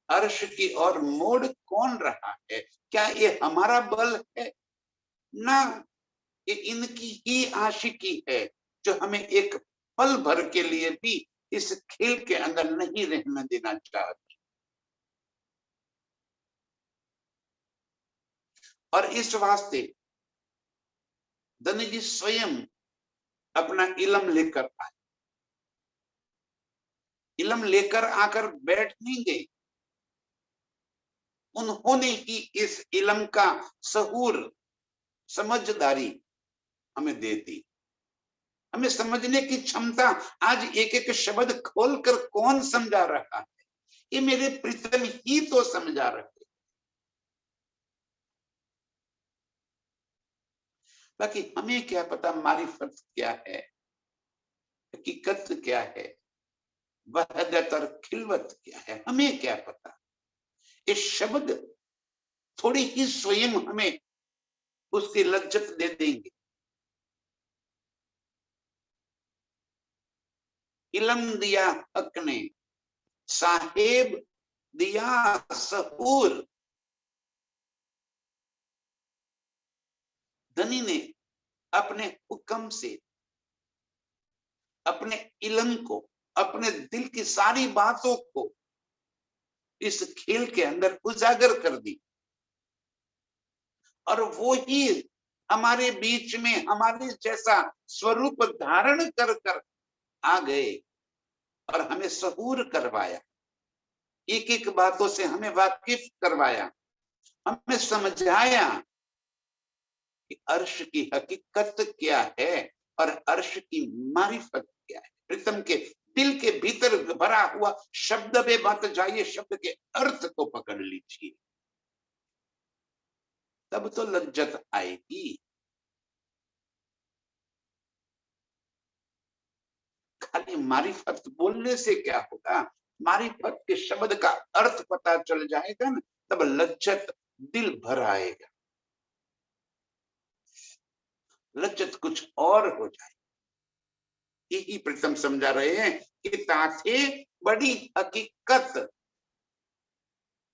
अर्श की ओर मोड़ कौन रहा है। क्या ये हमारा बल है ना, ये इनकी ही आशिकी है जो हमें एक पल भर के लिए भी इस खेल के अंदर नहीं रहने देना चाहती। और इस वास्ते धनी जी स्वयं अपना इलम लेकर आए। इलम लेकर आकर बैठ नहीं गए, उन्होंने ही इस इलम का सहूर, समझदारी हमें दे दी। हमें समझने की क्षमता आज एक एक शब्द खोलकर कौन समझा रहा है, ये मेरे प्रीतम ही तो समझा रहे। बाकी हमें क्या पता मारिफत क्या है, हकीकत क्या है, वहदत और खिलवत क्या है, हमें क्या पता। ये शब्द थोड़ी ही स्वयं हमें उसकी लज्जत दे देंगे। इलम दिया हक ने, साहेब दिया सहूर। धनी ने अपने हुक्म से अपने इलम को अपने दिल की सारी बातों को इस खेल के अंदर उजागर कर दी और वो ही हमारे बीच में हमारे जैसा स्वरूप धारण कर कर आ गए और हमें सहूर करवाया, एक एक बातों से हमें वाकिफ करवाया, हमें समझाया कि अर्श की हकीकत क्या है और अर्श की मारिफत क्या है। प्रीतम के दिल के भीतर भरा हुआ शब्द में मत जाइए, शब्द के अर्थ को पकड़ लीजिए, तब तो लज्जत आएगी। खाली मारिफत बोलने से क्या होगा, मारिफत के शब्द का अर्थ पता चल जाएगा ना, तब लज्जत दिल भर आएगा, लज्जत कुछ और हो जाए। यही प्रीतम समझा रहे हैं कि ताथे बड़ी हकीकत,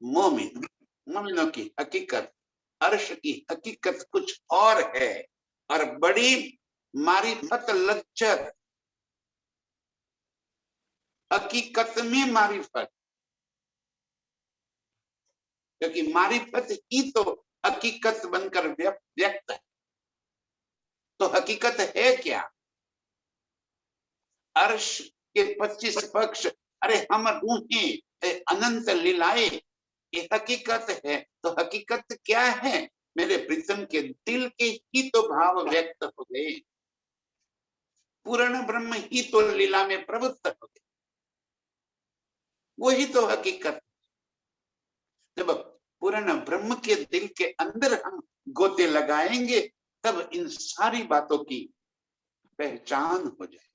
मोमिनों की हकीकत, अर्श की हकीकत कुछ और है और बड़ी मारिफत लज्जत, हकीकत में मारिफत, क्योंकि मारिफत ही तो हकीकत बनकर व्यक्त है। तो हकीकत है क्या? अर्श के 25 पक्ष, अरे हम रूहें, अनंत लीलाएं, ये हकीकत है। तो हकीकत क्या है? मेरे प्रीतम के दिल के ही तो भाव व्यक्त हो गए, पूर्ण ब्रह्म ही तो लीला में प्रवृत्त हो गए, वही तो हकीकत। जब पूर्ण ब्रह्म के दिल के अंदर हम गोते लगाएंगे, तब इन सारी बातों की पहचान हो जाए।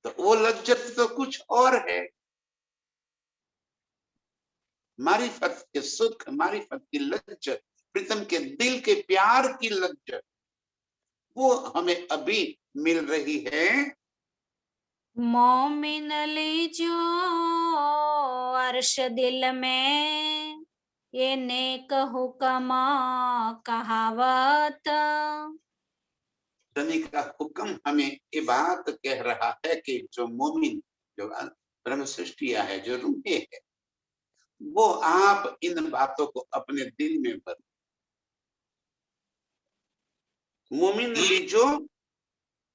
तो वो लज्जत तो कुछ और है, मारिफत के सुख, मारिफत की लज्जत, प्रीतम के दिल के प्यार की लज्जत, वो हमें अभी मिल रही है। मोमिन लीजो अर्श दिल में, ये नेक हुक्म कहावत। धनी का हुक्म हमें ये बात कह रहा है कि जो मोमिन, जो ब्रह्म सृष्टिया है, जो रूहे है, वो आप इन बातों को अपने दिल में भर। मोमिन लीजो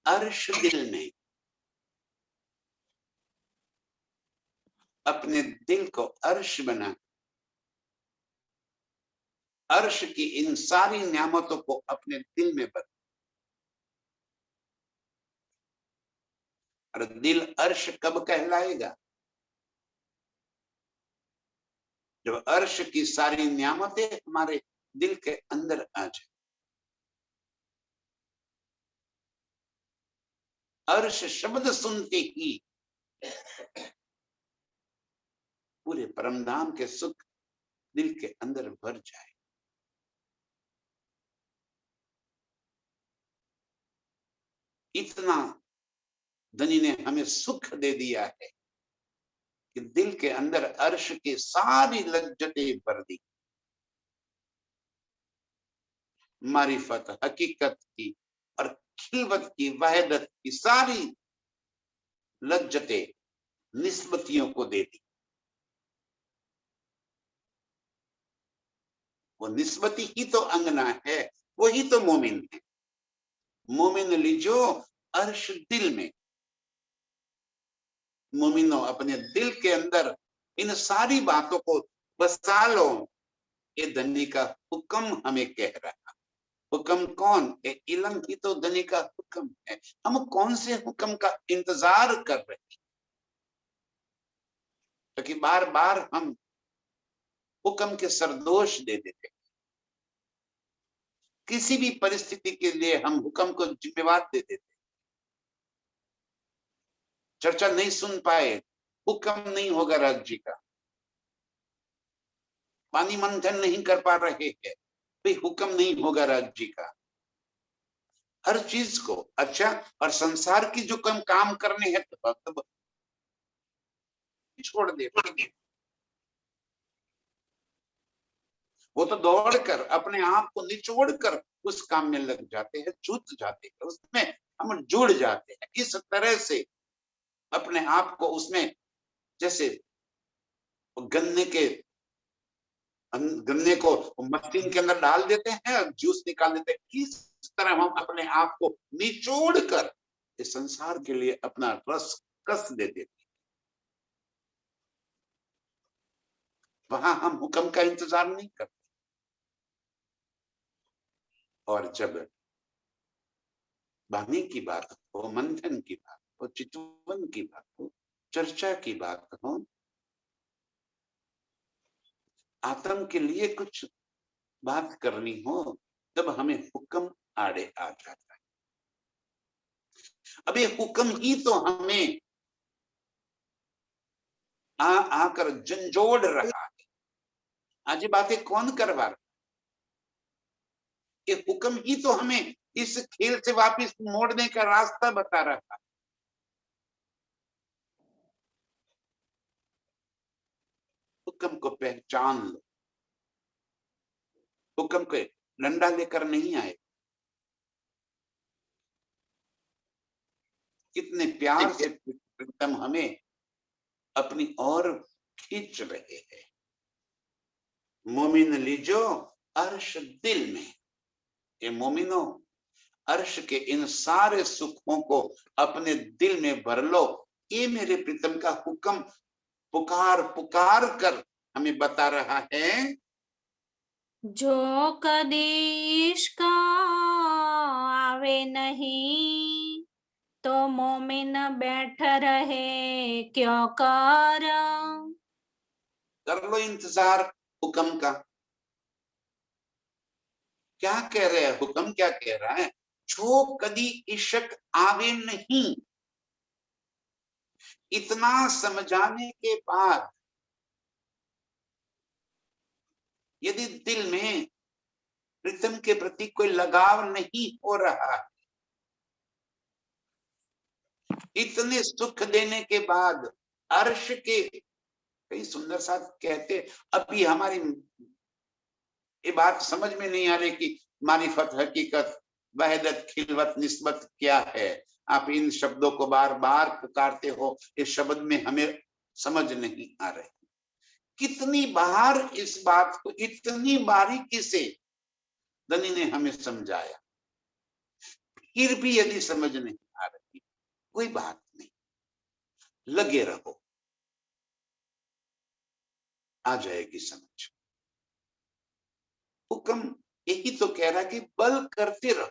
अर्श दिल में, अपने दिल को अर्श बना, अर्श की इन सारी नियामतों को अपने दिल में भर। और दिल अर्श कब कहलाएगा? जब अर्श की सारी नियामतें हमारे दिल के अंदर आ जाए। अर्श शब्द सुनते ही पूरे परमधाम के सुख दिल के अंदर भर जाए। इतना धनी ने हमें सुख दे दिया है कि दिल के अंदर अर्श की सारी लज्जतें भर दी, मारिफत, हकीकत की और खिलवत की, वहदत की सारी लज्जतें, निस्बतियों को दे दी। वो निस्बती ही तो अंगना है, वही तो मोमिन है। मोमिन लीजो अर्श दिल में, मोमिनो अपने दिल के अंदर इन सारी बातों को बसा लो, ये धनी का हुक्म हमें कह रहा है। हुक्म कौन? ये इलम ही तो धनी का हुक्म है। हम कौन से हुक्म का इंतजार कर रहे हैं? क्योंकि बार बार हम हुक्म के सरदोष दे देते, किसी भी परिस्थिति के लिए हम हुक्म को जिम्मेवार दे देते। चर्चा नहीं सुन पाए, हुक्म नहीं होगा राज जी का, पानी मंथन नहीं कर पा रहे हैं, भाई हुक्म नहीं होगा राज जी का। हर चीज को अच्छा, और संसार की जो काम करने हैं तो छोड़ दे। वो तो दौड़कर अपने आप को निचोड़कर उस काम में लग जाते हैं, जुट जाते हैं, उसमें हम जुड़ जाते हैं। इस तरह से अपने आप को उसमें, जैसे गन्ने को मशीन के अंदर डाल देते हैं और जूस निकाल देते हैं, किस तरह हम अपने आप को निचोड़ कर इस संसार के लिए अपना रस कस दे देते। वहां हम हुक्म का इंतजार नहीं करते। और जब वाणी की बात हो, मंथन की बात हो, चितवन की बात हो, चर्चा की बात हो, आत्म के लिए कुछ बात करनी हो, तब हमें हुक्म आड़े आ जाता है। अब ये हुक्म ही तो हमें आकर झंझोड़ रहा है। आज ये बातें कौन करवा रहा? ये हुक्म ही तो हमें इस खेल से वापस मोड़ने का रास्ता बता रहा है। हुक्म को पहचान लो। हुक्म को डंडा लेकर नहीं आए, कितने प्यार से प्रीतम हमें अपनी ओर खींच रहे हैं। मोमिन लीजो अर्श दिल में। ये मोमिनो, अर्श के इन सारे सुखों को अपने दिल में भर लो। ये मेरे प्रीतम का हुक्म पुकार पुकार कर हमें बता रहा है। जो कदी इश्क आवे नहीं, तो मोमिन बैठ रहे क्यों कर। लो इंतजार हुक्म का। क्या कह रहे हैं हुक्म? क्या कह रहा है? जो कदी इश्क आवे नहीं, इतना समझाने के बाद यदि दिल में प्रीतम के प्रति कोई लगाव नहीं हो रहा, इतने सुख देने के बाद अर्श के कई सुंदर सा कहते, अभी हमारी ये बात समझ में नहीं आ रही कि मारिफत, हकीकत, वहदत, खिलवत, निस्बत क्या है। आप इन शब्दों को बार बार पुकारते हो, इस शब्द में हमें समझ नहीं आ रही। कितनी बार इस बात को इतनी बारीकी से धनी ने हमें समझाया, फिर भी यदि समझ नहीं आ रही, कोई बात नहीं, लगे रहो, आ जाएगी समझ। हुक्म यही तो कह रहा है कि बल करते रहो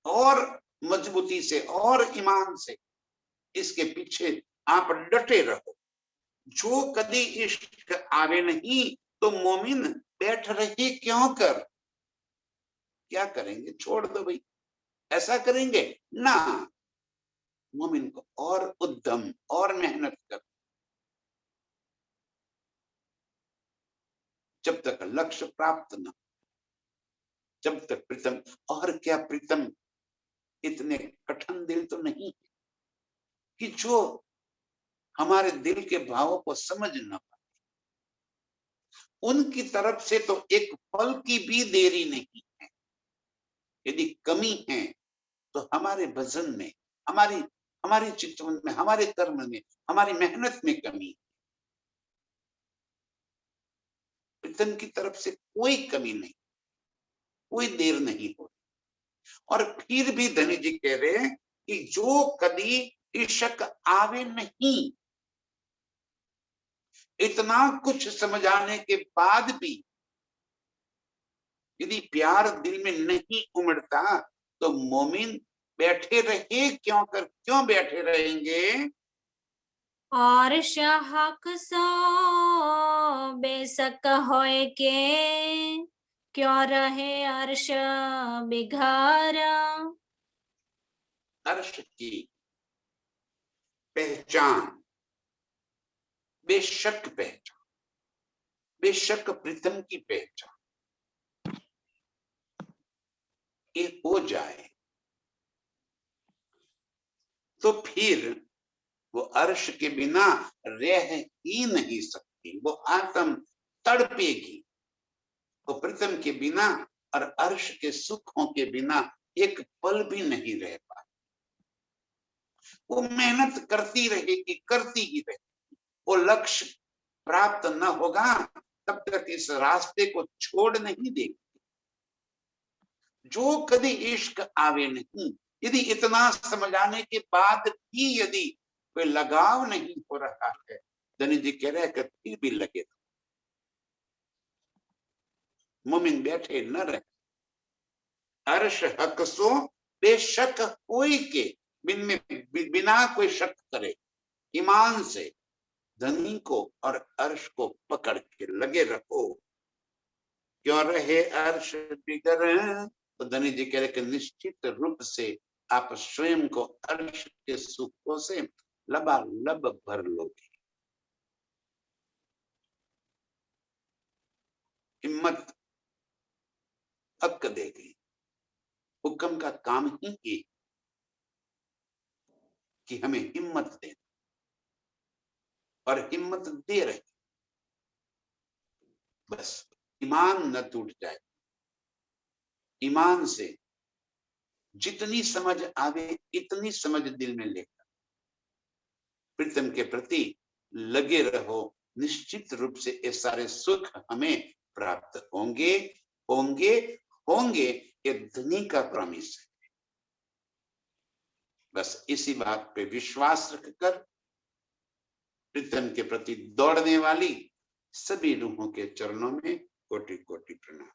और मजबूती से और ईमान से इसके पीछे आप डटे रहो। जो कभी इश्क आवे नहीं, तो मोमिन बैठ रहे क्यों कर। क्या करेंगे? छोड़ दो भाई, ऐसा करेंगे ना। मोमिन को और उद्यम और मेहनत कर, जब तक लक्ष्य प्राप्त न, जब तक प्रीतम। और क्या प्रीतम इतने कठिन दिल तो नहीं कि जो हमारे दिल के भावों को समझ न पाए। उनकी तरफ से तो एक पल की भी देरी नहीं है। यदि कमी है तो हमारे भजन में, हमारी हमारी चितवन में, हमारे कर्म में, हमारी मेहनत में कमी। प्रीतम की तरफ से कोई कमी नहीं, कोई देर नहीं हो। और फिर भी धनी जी कह रहे हैं कि जो कभी इश्क आवे नहीं, इतना कुछ समझाने के बाद भी यदि प्यार दिल में नहीं उमड़ता, तो मोमिन बैठे रहे क्यों कर, क्यों बैठे रहेंगे? और हक सो बेशक होए के, क्यों रहे अर्श बिघार। अर्श की पहचान, बेशक पहचान, बेशक प्रीतम की पहचान ये हो जाए, तो फिर वो अर्श के बिना रह ही नहीं सकती। वो आत्म तड़पेगी। वो प्रीतम के बिना और अर्श के सुखों के बिना एक पल भी नहीं रह पाती। वो मेहनत करती रहेगी, करती ही रहेगी। वो लक्ष्य प्राप्त न होगा तब तक इस रास्ते को छोड़ नहीं देगी। जो कभी इश्क आवे नहीं, यदि इतना समझाने के बाद भी यदि कोई लगाव नहीं हो रहा है, धनी जी कह रहे हैं कि फिर भी लगे। मोमिन बैठे न रहे। अर्श हक सो बेशक कोई के, बिन में बिना कोई शक करे, ईमान से धनी को और अर्श को पकड़ के लगे रखो। क्यों रहे अर्श बिगर? तो धनी जी कह रहे कि निश्चित रूप से आप स्वयं को अर्श के सुखों से लबालब भर लोगे। हिम्मत हक देगी। हुक्म का काम ही ये कि हमें हिम्मत दे, और हिम्मत दे रहे। बस ईमान न टूट जाए। ईमान से जितनी समझ आवे इतनी समझ दिल में लेकर प्रीतम के प्रति लगे रहो। निश्चित रूप से ये सारे सुख हमें प्राप्त होंगे होंगे होंगे। ये धनी का प्रॉमिस है। बस इसी बात पे विश्वास रखकर प्रीतम के प्रति दौड़ने वाली सभी रूहों के चरणों में कोटि कोटि प्रणाम।